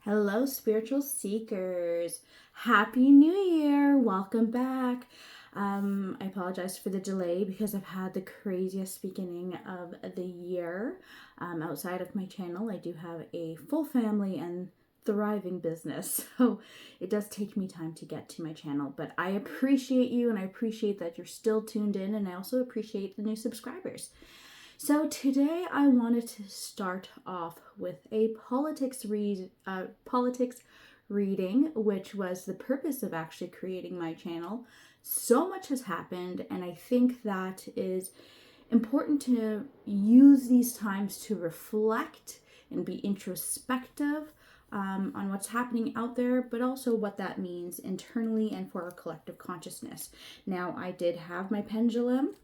Hello, spiritual seekers. Happy New Year. Welcome back. I apologize for the delay because I've had the craziest beginning of the year. Outside of my channel, I do have a full family and thriving business, so it does take me time to get to my channel, but I appreciate you and I appreciate that you're still tuned in, and I also appreciate the new subscribers. So today I wanted to start off with a politics reading, which was the purpose of actually creating my channel. So much has happened, and I think that is important to use these times to reflect and be introspective on what's happening out there, but also what that means internally and for our collective consciousness. Now, I did have my pendulum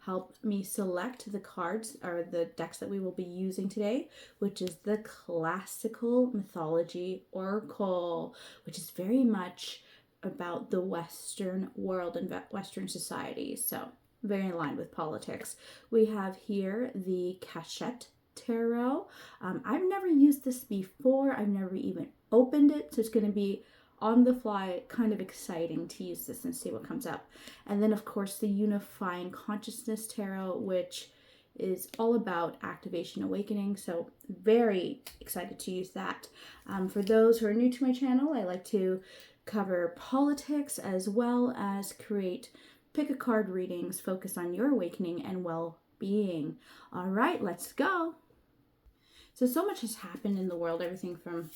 help me select the cards or the decks that we will be using today, which is the Classical Mythology Oracle, which is very much about the Western world and Western society. So very aligned with politics. We have here the Cachette Tarot. I've never used this before. I've never even opened it, so it's going to be on the fly, kind of exciting to use this and see what comes up. And then, of course, the Unifying Consciousness Tarot, which is all about activation awakening. So very excited to use that. For those who are new to my channel, I like to cover politics as well as create pick a card readings, focus on your awakening and well-being. All right, let's go. So much has happened in the world, everything from,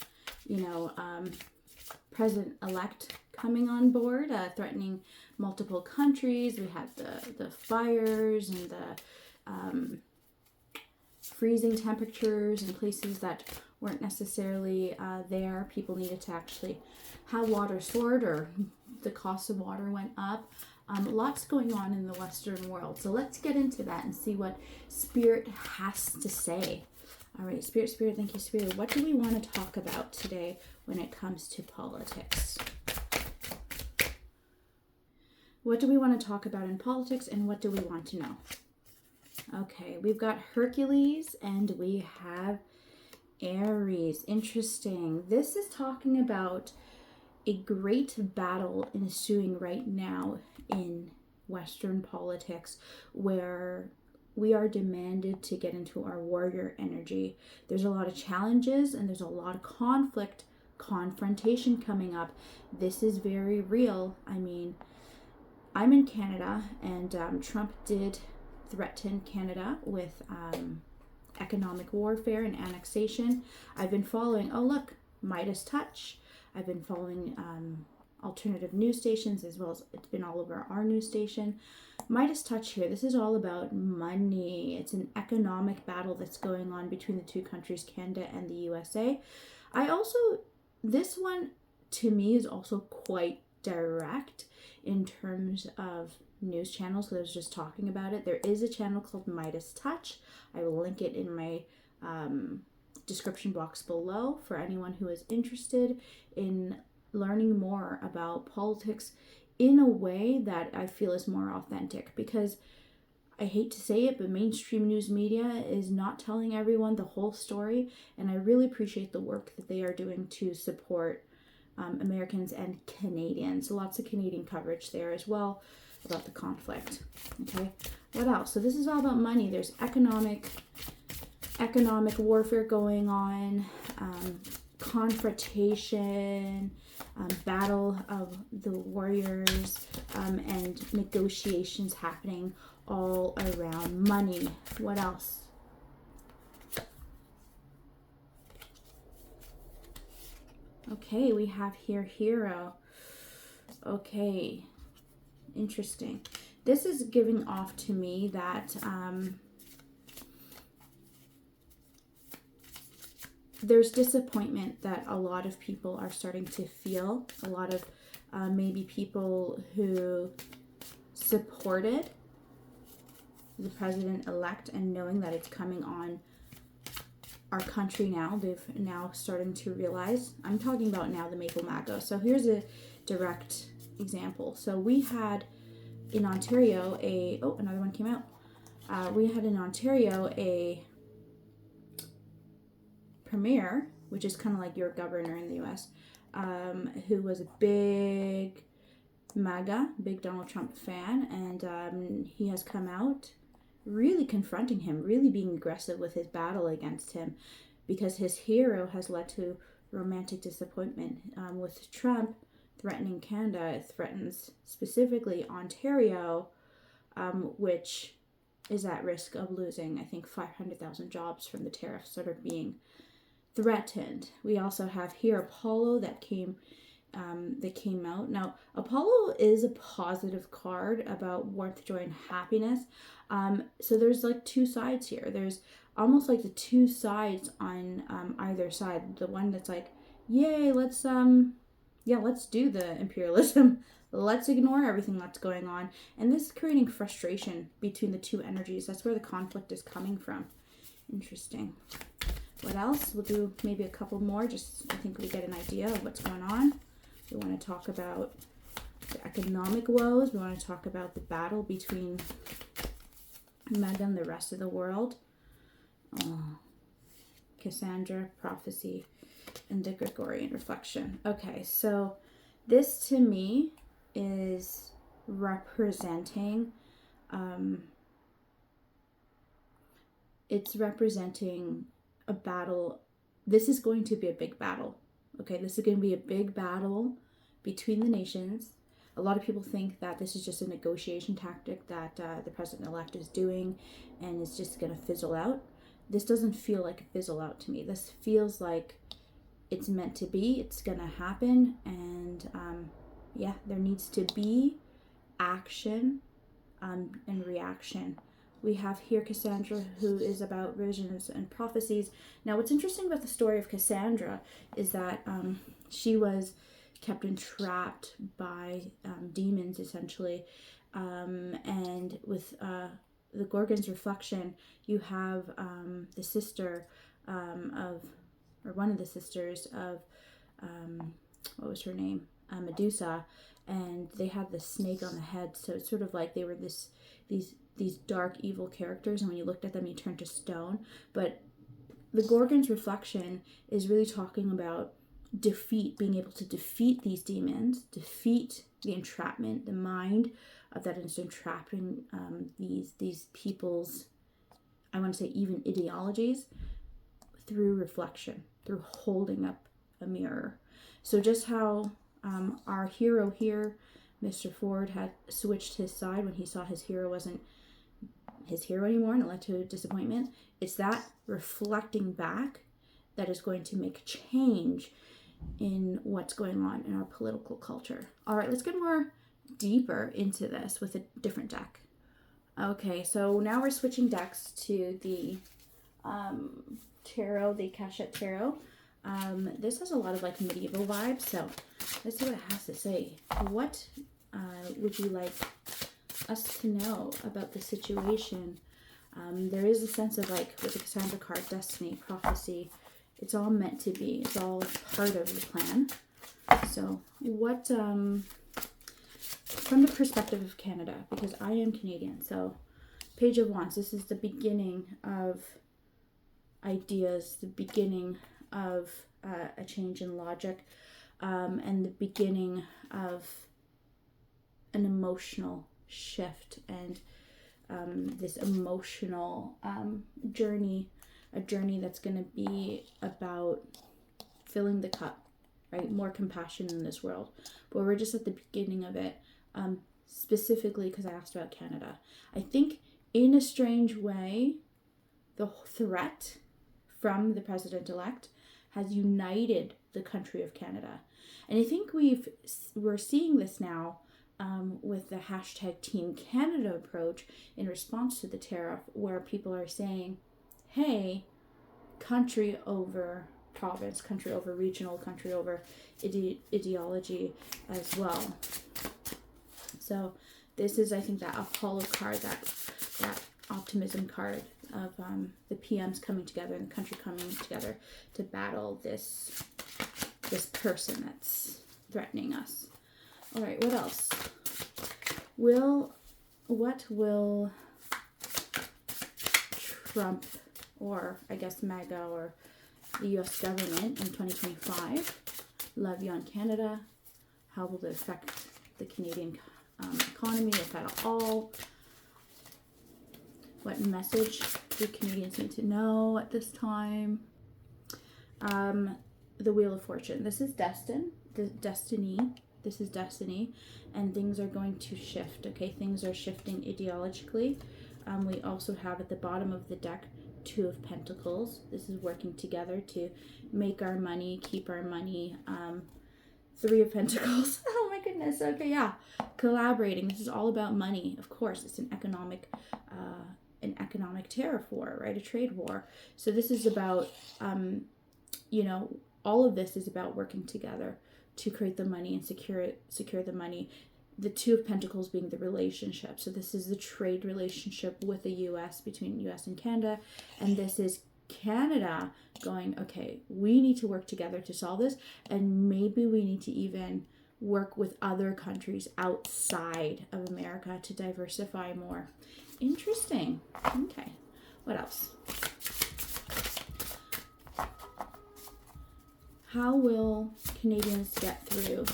President-elect coming on board, threatening multiple countries. We had the fires and the freezing temperatures in places that weren't necessarily there. People needed to actually have water stored, or the cost of water went up. Lots going on in the Western world. So let's get into that and see what Spirit has to say. All right, Spirit, thank you, Spirit. What do we want to talk about today when it comes to politics? What do we want to talk about in politics, and what do we want to know? Okay, we've got Hercules and we have Aries. Interesting. This is talking about a great battle ensuing right now in Western politics, where we are demanded to get into our warrior energy. There's a lot of challenges and there's a lot of confrontation coming up. This is very real. I mean, I'm in Canada, and Trump did threaten Canada with economic warfare and annexation. I've been following, oh look, Meidus Touch. I've been following alternative news stations, as well as it's been all over our news station. Meidus Touch here, this is all about money. It's an economic battle that's going on between the two countries, Canada and the USA. This one to me is also quite direct in terms of news channels, because I was just talking about it. There is a channel called Meidus Touch. I will link it in my description box below for anyone who is interested in learning more about politics in a way that I feel is more authentic, because I hate to say it, but mainstream news media is not telling everyone the whole story, and I really appreciate the work that they are doing to support Americans and Canadians. Lots of Canadian coverage there as well about the conflict. Okay, what else? So this is all about money. There's economic warfare going on, confrontation, battle of the warriors, and negotiations happening all around money. What else? Okay, we have here Hero. Okay, interesting. This is giving off to me that there's disappointment that a lot of people are starting to feel. A lot of maybe people who supported the president-elect, and knowing that it's coming on our country now, they've now starting to realize. I'm talking about now the Maple Mago. So here's a direct example. So we had in Ontario another one came out. We had in Ontario a premier which is kind of like your governor in the U.S., who was a big MAGA, big Donald Trump fan, and he has come out really confronting him, really being aggressive with his battle against him, because his hero has led to romantic disappointment. With Trump threatening Canada, it threatens specifically Ontario, which is at risk of losing, I think, 500,000 jobs from the tariffs that are being threatened. We also have here Apollo that came out. Now, Apollo is a positive card about warmth, joy, and happiness. So there's like two sides here. There's almost like the two sides on either side. The one that's like, yay, let's do the imperialism. Let's ignore everything that's going on. And this is creating frustration between the two energies. That's where the conflict is coming from. Interesting. What else? We'll do maybe a couple more. Just, I think we get an idea of what's going on. We want to talk about the economic woes. We want to talk about the battle between Mega and the rest of the world. Cassandra, prophecy, and the Gregorian reflection. Okay, so this to me is representing, it's representing a battle. This is going to be a big battle. Okay, this is going to be a big battle between the nations. A lot of people think that this is just a negotiation tactic that the president-elect is doing and is just going to fizzle out. This doesn't feel like a fizzle out to me. This feels like it's meant to be. It's going to happen. And yeah, there needs to be action and reaction. We have here Cassandra, who is about visions and prophecies. Now, what's interesting about the story of Cassandra is that she was kept entrapped by demons, essentially. And with the Gorgon's reflection, you have the sister or one of the sisters of, what was her name? Medusa. And they had the snake on the head. So it's sort of like they were these dark, evil characters, and when you looked at them, you turned to stone. But the Gorgon's reflection is really talking about defeat, being able to defeat these demons, defeat the entrapment, the mind of that is entrapping these people's, I want to say even ideologies, through reflection, through holding up a mirror. So just how our hero here, Mr. Ford, had switched his side when he saw his hero wasn't his hero anymore, and it led to disappointment. It's that reflecting back that is going to make change in what's going on in our political culture. All right, let's get more deeper into this with a different deck. Okay, so now we're switching decks to the tarot, the Cachette Tarot. This has a lot of like medieval vibes, so let's see what it has to say. What would you like us to know about the situation? There is a sense of like with the Cassandra card, destiny, prophecy. It's all meant to be. It's all part of the plan. So what, from the perspective of Canada, because I am Canadian, so Page of Wands, this is the beginning of ideas, the beginning of a change in logic, and the beginning of an emotional shift and this emotional journey, a journey that's going to be about filling the cup, right? More compassion in this world. But we're just at the beginning of it, specifically because I asked about Canada. I think in a strange way, the threat from the president-elect has united the country of Canada. And I think we're seeing this now with the hashtag Team Canada approach in response to the tariff, where people are saying, hey, country over province, country over regional, country over ideology as well. So this is, I think, that Apollo card, that optimism card of the PMs coming together and the country coming together to battle this person that's threatening us. All right, what else? What will Trump, or I guess MAGA, or the U.S. government in 2025. Levy on Canada. How will it affect the Canadian economy, if at all? What message do Canadians need to know at this time? The Wheel of Fortune. This is destiny. This is destiny, and things are going to shift. Okay, things are shifting ideologically. We also have at the bottom of the deck Two of Pentacles. This is working together to make our money, keep our money. Three of Pentacles. Oh my goodness. Okay, yeah. Collaborating. This is all about money. Of course, it's an economic tariff war, right? A trade war. So this is about, all of this is about working together to create the money and secure the money. The Two of Pentacles being the relationship. So this is the trade relationship with the U.S., between U.S. and Canada. And this is Canada going, okay, we need to work together to solve this. And maybe we need to even work with other countries outside of America to diversify more. Interesting. Okay. What else? How will Canadians get through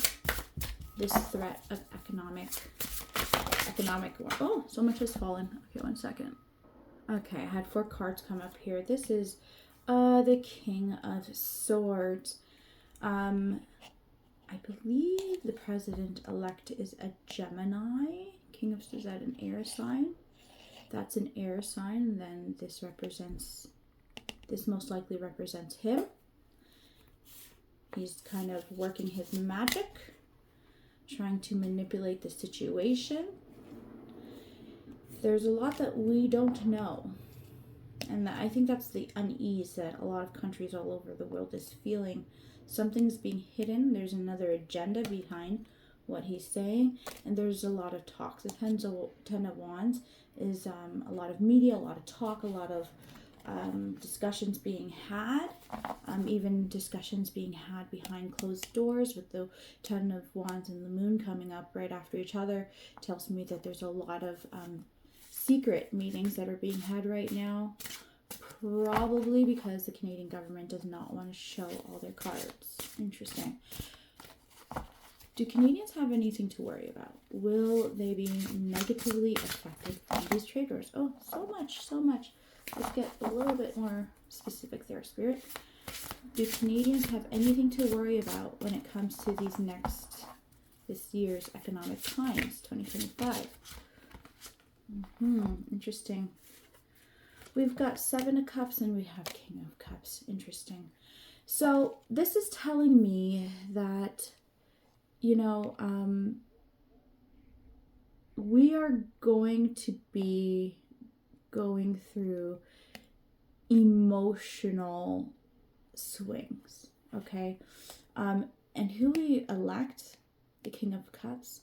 this threat of economic war? Oh, so much has fallen. Okay, 1 second. Okay, I had 4 cards come up here. This is the King of Swords. I believe the president-elect is a Gemini. King of Swords, is that an air sign? That's an air sign. Then this most likely represents him. He's kind of working his magic, trying to manipulate the situation. There's a lot that we don't know. And I think that's the unease that a lot of countries all over the world is feeling. Something's being hidden. There's another agenda behind what he's saying. And there's a lot of talks. The Ten of Wands is a lot of media, a lot of talk, a lot of discussions being had. Even discussions being had behind closed doors with the Ten of Wands and the Moon coming up right after each other. Tells me that there's a lot of secret meetings that are being had right now. Probably because the Canadian government does not want to show all their cards. Interesting. Do Canadians have anything to worry about? Will they be negatively affected by these trade wars? Oh, so much. Let's get a little bit more specific there, Spirit. Do Canadians have anything to worry about when it comes to this year's economic times, 2025? Interesting. We've got Seven of Cups and we have King of Cups. Interesting. So this is telling me that, we are going to be going through emotional swings, okay? And who we elect, the King of Cups,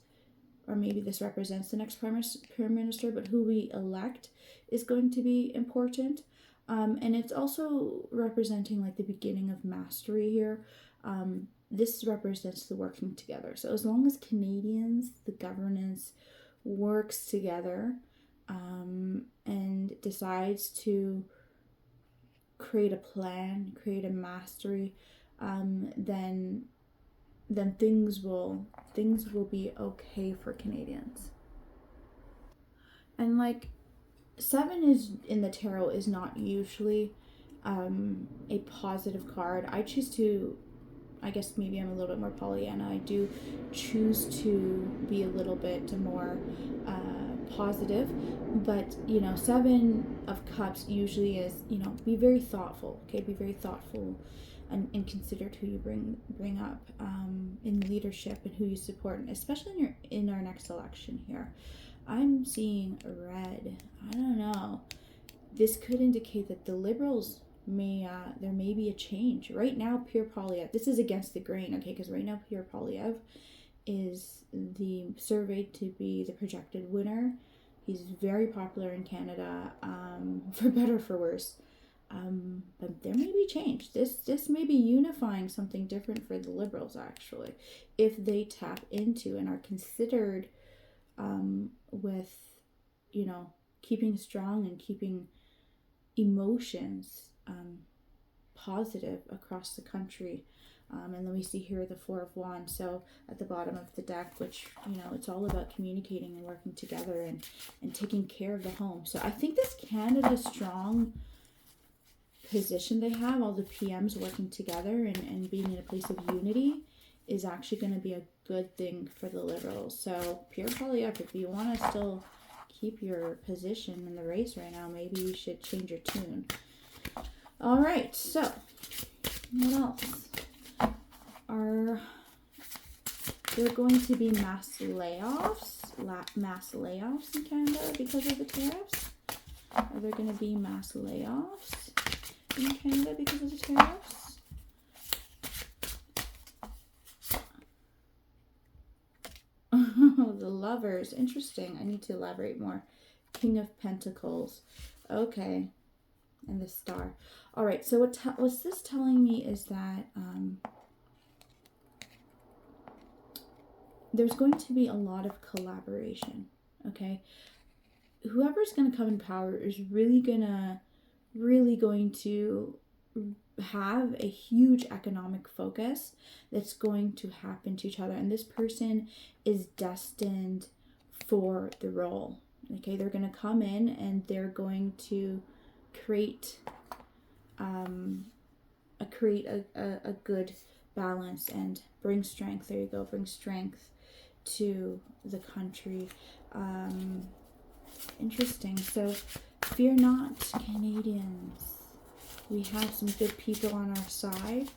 or maybe this represents the next Prime Minister, but who we elect is going to be important. And it's also representing like the beginning of mastery here. This represents the working together. So as long as Canadians, the governance works together and decides to create a plan, create a mastery, then things will be okay for Canadians. And like 7 is in the tarot is not usually a positive card. I choose to, I guess maybe I'm a little bit more Pollyanna. I do choose to be a little bit more positive, but 7 of Cups usually is, be very thoughtful, okay? Be very thoughtful and considered who you bring up in leadership and who you support, and especially in our next election here. I'm seeing red. I don't know. This could indicate that the Liberals there may be a change. Right now, Pierre Poilievre, this is against the grain, okay, because right now Pierre Poilievre is the surveyed to be the projected winner. He's very popular in Canada, for better or for worse. But there may be change. This may be unifying something different for the Liberals, actually, if they tap into and are considered with, keeping strong and keeping emotions positive across the country. And then we see here the Four of Wands, so at the bottom of the deck, which, you know, it's all about communicating and working together and taking care of the home. So I think this Canada strong position they have, all the PMs working together and being in a place of unity, is actually going to be a good thing for the Liberals. So pure polyup, if you want to still keep your position in the race right now, maybe you should change your tune. All right, so what else? There going to be mass layoffs in Canada because of the tariffs? Are there going to be mass layoffs in Canada because of the tariffs? The Lovers, interesting. I need to elaborate more. King of Pentacles, okay, and the Star. All right, so what's this telling me is that there's going to be a lot of collaboration, okay? Whoever's going to come in power is really going to have a huge economic focus that's going to happen to each other. And this person is destined for the role, okay? They're going to come in and they're going to create a good balance and bring strength. There you go, bring strength to the country. Interesting. So fear not, Canadians. We have some good people on our side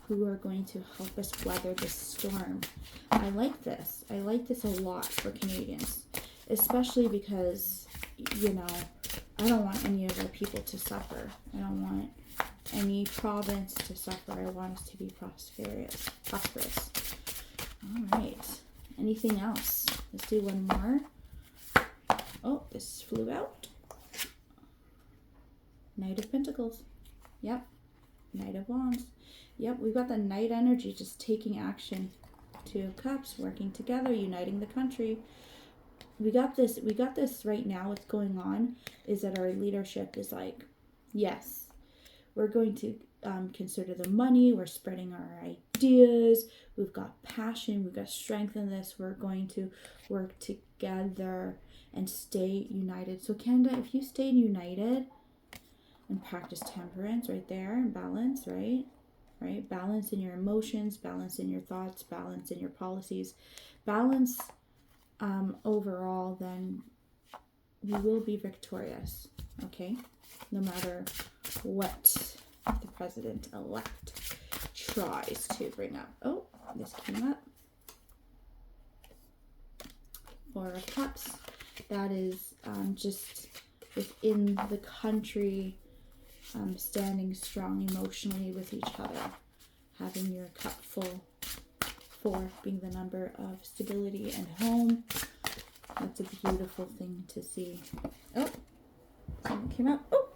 who are going to help us weather this storm. I like this. I like this a lot for Canadians, especially because, you know, I don't want any of our people to suffer. I don't want any province to suffer. I want us to be prosperous. All right. Anything else? Let's do one more. Oh, this flew out. Knight of Pentacles. Yep. Knight of Wands. Yep, we've got the Knight energy just taking action. Two of Cups, working together, uniting the country. We got this right now. What's going on is that our leadership is like, yes, we're going to consider the money. We're spreading our ideas. We've got passion. We've got strength in this. We're going to work together and stay united. So Canada, if you stayed united and practice temperance right there and balance, right? Balance in your emotions, balance in your thoughts, balance in your policies, balance overall, then we will be victorious, okay? No matter what the president-elect tries to bring up. Oh, this came up. Four of Cups. That is just within the country, standing strong emotionally with each other, having your cup full. 4 being the number of stability and home. That's a beautiful thing to see. Oh, something came up. Oh,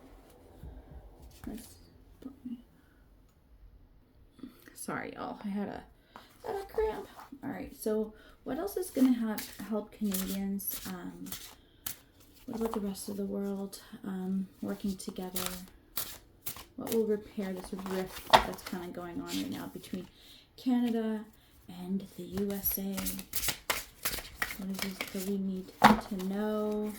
sorry, y'all. I had a cramp. All right. So, what else is going to help Canadians? What about the rest of the world? Working together. What will repair this rift that's kind of going on right now between Canada and the USA? What is this that we need to know?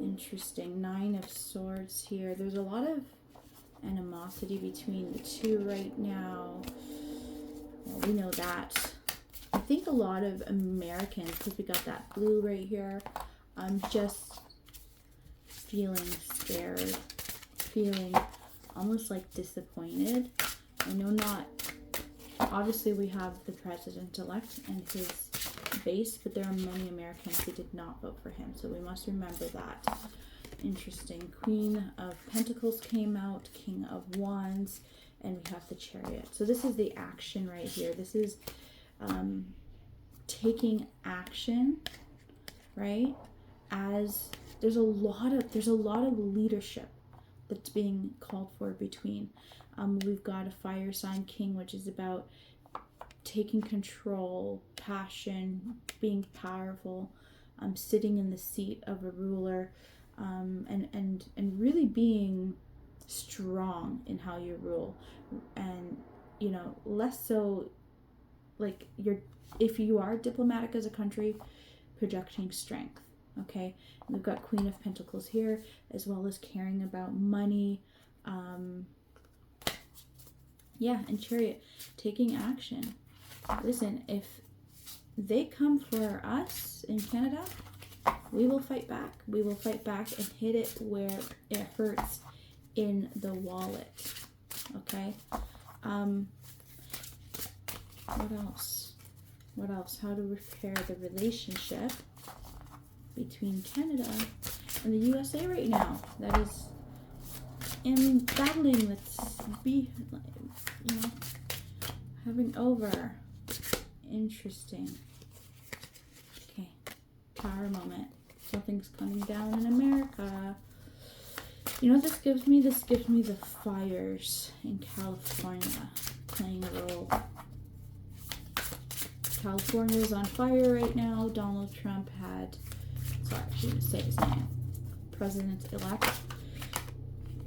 Interesting. 9 of Swords here. There's a lot of animosity between the two right now. Well, we know that. I think a lot of Americans, because we got that blue right here, just feeling scared, feeling almost like disappointed. I know not, obviously we have the president-elect and his base, but there are many Americans who did not vote for him, so we must remember that. Interesting. Queen of Pentacles came out, King of Wands, and we have the Chariot. So this is the action right here. This is taking action, right? As there's a lot of leadership that's being called for between. We've got a fire sign king, which is about taking control, passion, being powerful, sitting in the seat of a ruler, and really being strong in how you rule, and less so like if you are diplomatic as a country, projecting strength. Okay, we've got Queen of Pentacles here, as well as caring about money. And Chariot, taking action. Listen, if they come for us in Canada, we will fight back. We will fight back and hit it where it hurts in the wallet. Okay? What else? What else? How to repair the relationship between Canada and the USA right now. That is in battling. Let's be, having over. Interesting. Okay. Tower moment. Something's coming down in America. You know what this gives me? This gives me the fires in California playing a role. California is on fire right now. Donald Trump I shouldn't say his name, President-elect,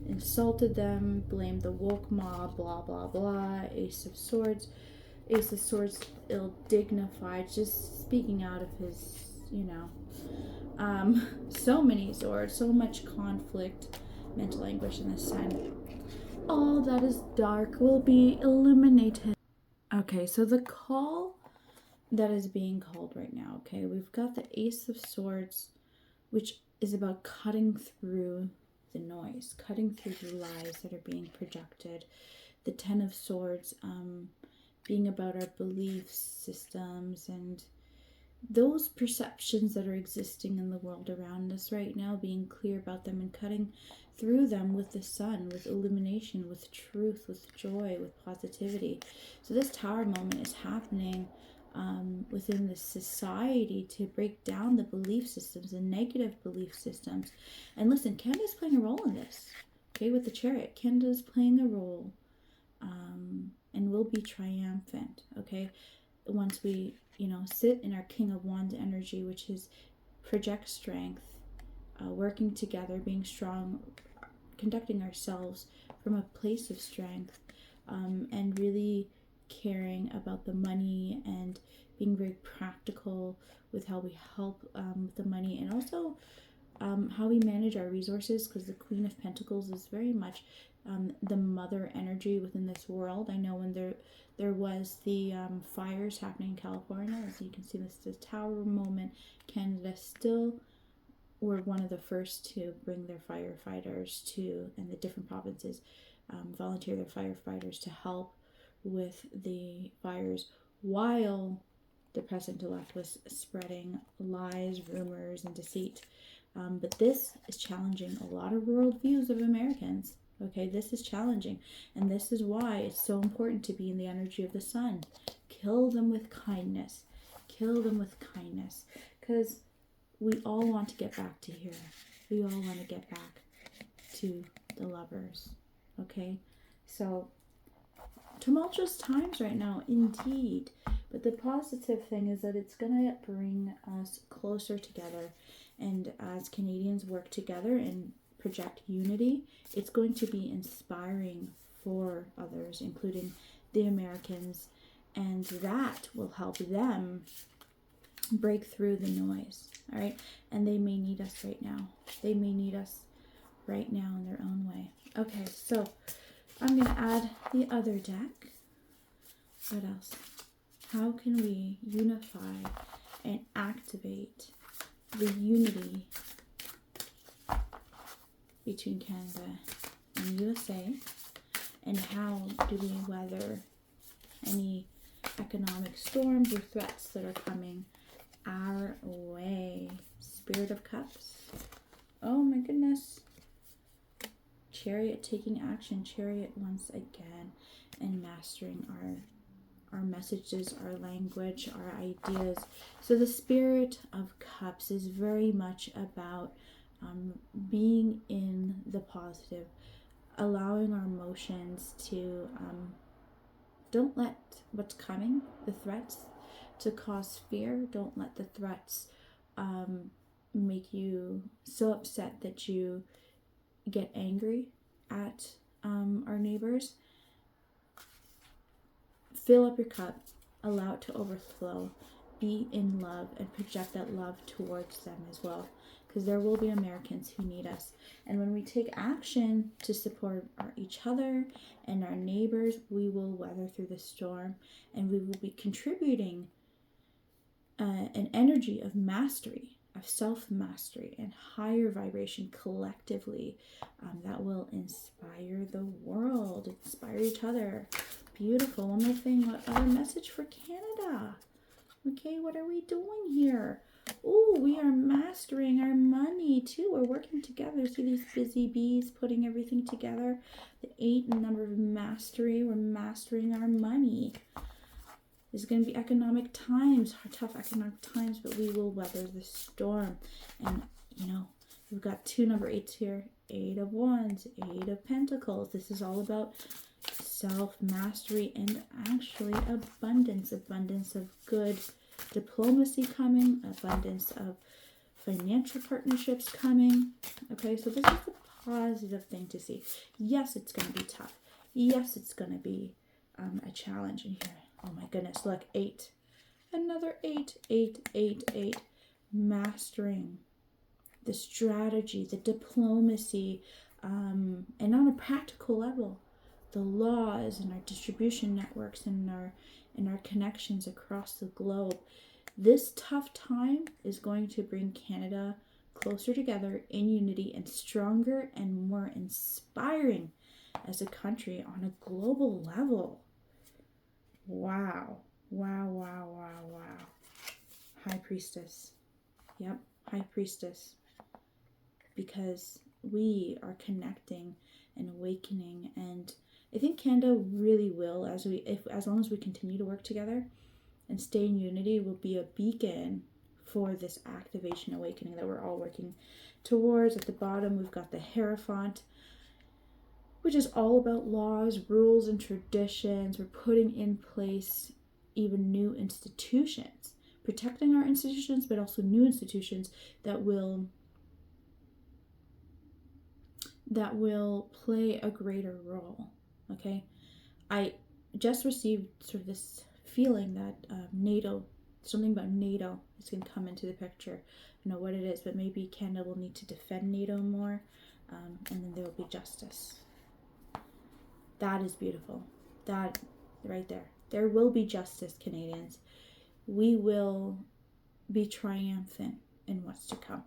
insulted them, blamed the woke mob, blah, blah, blah. Ace of Swords, ill-dignified, just speaking out of his, so many swords, so much conflict, mental anguish in the sun. All that is dark will be illuminated. Okay, so the call that is being called right now, okay, we've got the Ace of Swords, which is about cutting through the noise, cutting through the lies that are being projected. The Ten of Swords being about our belief systems and those perceptions that are existing in the world around us right now, being clear about them and cutting through them with the sun, with illumination, with truth, with joy, with positivity. So this Tower moment is happening within the society to break down the belief systems, the negative belief systems. And listen, Canada's playing a role in this. Okay, with the Chariot, Canada's playing a role, and will be triumphant. Okay, once we sit in our King of Wands energy, which is project strength, working together, being strong, conducting ourselves from a place of strength, and really caring about the money and being very practical with how we help with the money, and also how we manage our resources, because the Queen of Pentacles is very much the mother energy within this world. I know when there was the fires happening in California, as you can see, this is a Tower moment. Canada still were one of the first to bring their firefighters to, and the different provinces volunteer their firefighters to help with the fires, while the president-elect was spreading lies, rumors, and deceit. But this is challenging a lot of worldviews of Americans. Okay, this is challenging, and this is why it's so important to be in the energy of the sun. Kill them with kindness. Kill them with kindness, because we all want to get back to here. We all want to get back to the lovers. Okay, so tumultuous times right now, indeed. But the positive thing is that it's going to bring us closer together. And as Canadians work together and project unity, it's going to be inspiring for others, including the Americans. And that will help them break through the noise. All right. And they may need us right now. They may need us right now in their own way. Okay. So I'm going to add the other deck. What else? How can we unify and activate the unity between Canada and USA? And how do we weather any economic storms or threats that are coming our way? Spirit of Cups. Oh my goodness. Chariot taking action. Chariot once again. And mastering our messages, our language, our ideas. So the Spirit of Cups is very much about being in the positive, allowing our emotions to don't let what's coming, the threats, to cause fear. Don't let the threats make you so upset that you get angry. at our neighbors, fill up your cup, allow it to overflow, be in love, and project that love towards them as well. Because there will be Americans who need us. And when we take action to support each other and our neighbors, we will weather through the storm, and we will be contributing an energy of mastery, of self-mastery, and higher vibration collectively that will inspire the world, inspire each other. Beautiful. One more thing, what other message for Canada? Okay, what are we doing here? Oh, we are mastering our money too. We're working together. See these busy bees putting everything together? The 8 number of mastery. We're mastering our money. There's going to be economic times, tough economic times, but we will weather the storm. And, you know, we've got 2 number 8s here. 8 of Wands, 8 of Pentacles. This is all about self-mastery and actually abundance of good diplomacy coming, abundance of financial partnerships coming. Okay, so this is a positive thing to see. Yes, it's going to be tough. Yes, it's going to be a challenge in here. Oh my goodness, look, 8. Another 8, 8, 8, 8. Mastering the strategy, the diplomacy, and on a practical level, the laws and our distribution networks and our connections across the globe. This tough time is going to bring Canada closer together in unity and stronger and more inspiring as a country on a global level. Wow. Wow, wow, wow, wow. High Priestess. Yep, High Priestess. Because we are connecting and awakening, and I think Canada really will, as long as we continue to work together and stay in unity, will be a beacon for this activation awakening that we're all working towards. At the bottom, we've got the Hierophant, which is all about laws, rules, and traditions. We're putting in place even new institutions, protecting our institutions, but also new institutions that will play a greater role. Okay, I just received sort of this feeling that NATO, something about NATO is going to come into the picture. I don't know what it is, but maybe Canada will need to defend NATO more, and then there will be justice. That is beautiful. That right there. There will be justice, Canadians. We will be triumphant in what's to come.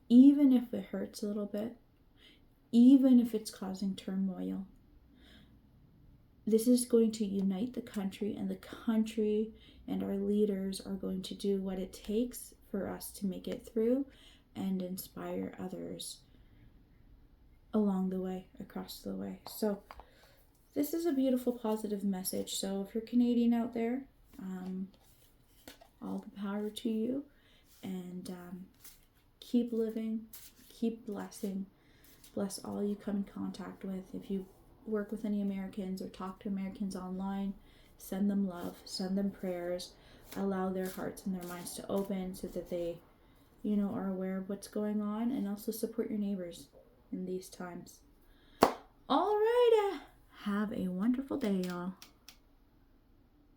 Even if it hurts a little bit, even if it's causing turmoil, this is going to unite the country, and the country and our leaders are going to do what it takes for us to make it through and inspire others along the way, across the way. So this is a beautiful, positive message. So if you're Canadian out there, all the power to you, and keep living, keep blessing. Bless all you come in contact with. If you work with any Americans or talk to Americans online, send them love, send them prayers, allow their hearts and their minds to open so that they, are aware of what's going on, and also support your neighbors in these times. All right. Have a wonderful day, y'all.